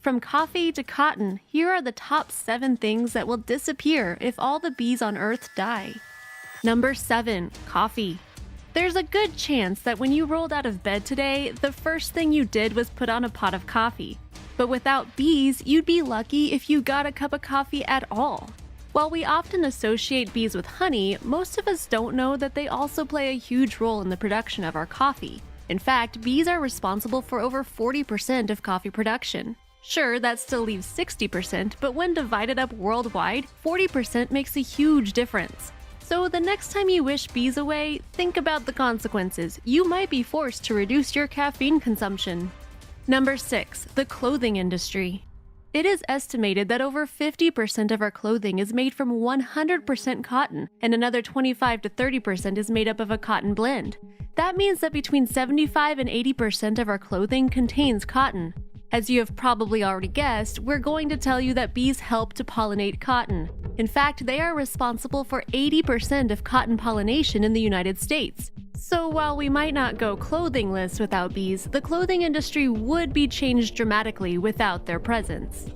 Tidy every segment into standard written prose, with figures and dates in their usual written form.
From coffee to cotton, here are the top 7 things that will disappear if all the bees on Earth die. Number 7. Coffee. There's a good chance that when you rolled out of bed today, the first thing you did was put on a pot of coffee. But without bees, you'd be lucky if you got a cup of coffee at all. While we often associate bees with honey, most of us don't know that they also play a huge role in the production of our coffee. In fact, bees are responsible for over 40% of coffee production. Sure, that still leaves 60%, but when divided up worldwide, 40% makes a huge difference. So the next time you wish bees away, think about the consequences. You might be forced to reduce your caffeine consumption. Number 6. The clothing industry. It is estimated that over 50% of our clothing is made from 100% cotton, and another 25 to 30% is made up of a cotton blend. That means that between 75 and 80% of our clothing contains cotton. As you have probably already guessed, we're going to tell you that bees help to pollinate cotton. In fact, they are responsible for 80% of cotton pollination in the United States. So while we might not go clothingless without bees, the clothing industry would be changed dramatically without their presence.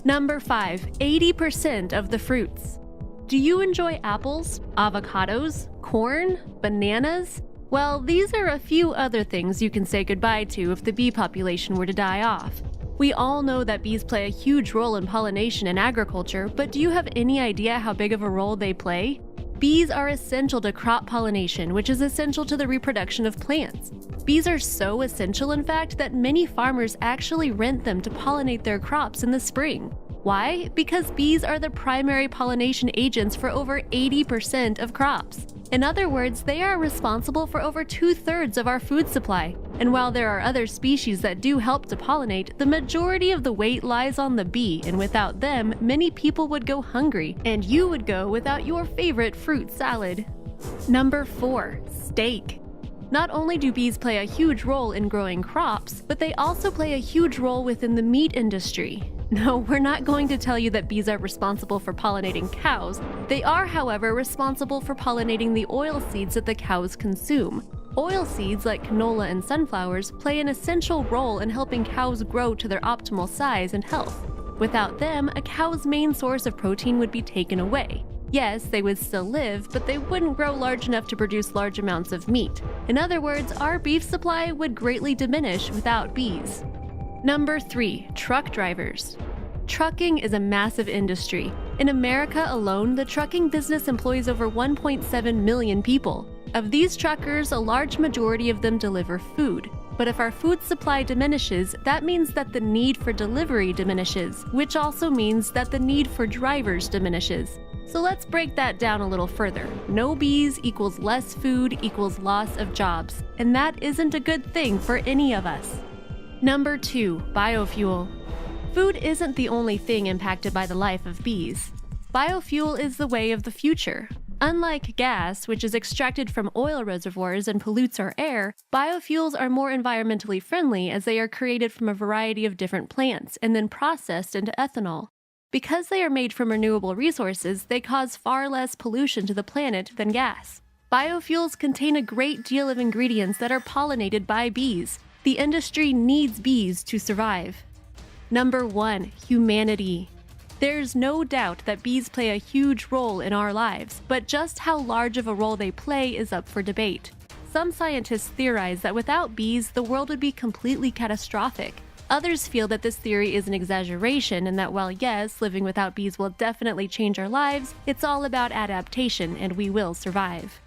Number 5. 80% of the fruits. Do you enjoy apples, avocados, corn, bananas? Well, these are a few other things you can say goodbye to if the bee population were to die off. We all know that bees play a huge role in pollination and agriculture, but do you have any idea how big of a role they play? Bees are essential to crop pollination, which is essential to the reproduction of plants. Bees are so essential, in fact, that many farmers actually rent them to pollinate their crops in the spring. Why? Because bees are the primary pollination agents for over 80% of crops. In other words, they are responsible for over 2/3 of our food supply. And while there are other species that do help to pollinate, the majority of the weight lies on the bee, and without them, many people would go hungry, and you would go without your favorite fruit salad. Number 4. Steak. Not only do bees play a huge role in growing crops, but they also play a huge role within the meat industry. No, we're not going to tell you that bees are responsible for pollinating cows. They are, however, responsible for pollinating the oil seeds that the cows consume. Oil seeds like canola and sunflowers play an essential role in helping cows grow to their optimal size and health. Without them, a cow's main source of protein would be taken away. Yes, they would still live, but they wouldn't grow large enough to produce large amounts of meat. In other words, our beef supply would greatly diminish without bees. Number 3. Truck drivers. Trucking is a massive industry. In America alone, the trucking business employs over 1.7 million people. Of these truckers, a large majority of them deliver food. But if our food supply diminishes, that means that the need for delivery diminishes, which also means that the need for drivers diminishes. So let's break that down a little further. No bees equals less food equals loss of jobs, and that isn't a good thing for any of us. Number 2. Biofuel. Food isn't the only thing impacted by the life of bees. Biofuel is the way of the future. Unlike gas, which is extracted from oil reservoirs and pollutes our air, biofuels are more environmentally friendly as they are created from a variety of different plants and then processed into ethanol. Because they are made from renewable resources, they cause far less pollution to the planet than gas. Biofuels contain a great deal of ingredients that are pollinated by bees. The industry needs bees to survive. Number 1. Humanity. There's no doubt that bees play a huge role in our lives, but just how large of a role they play is up for debate. Some scientists theorize that without bees, the world would be completely catastrophic. Others feel that this theory is an exaggeration and that while yes, living without bees will definitely change our lives, it's all about adaptation and we will survive.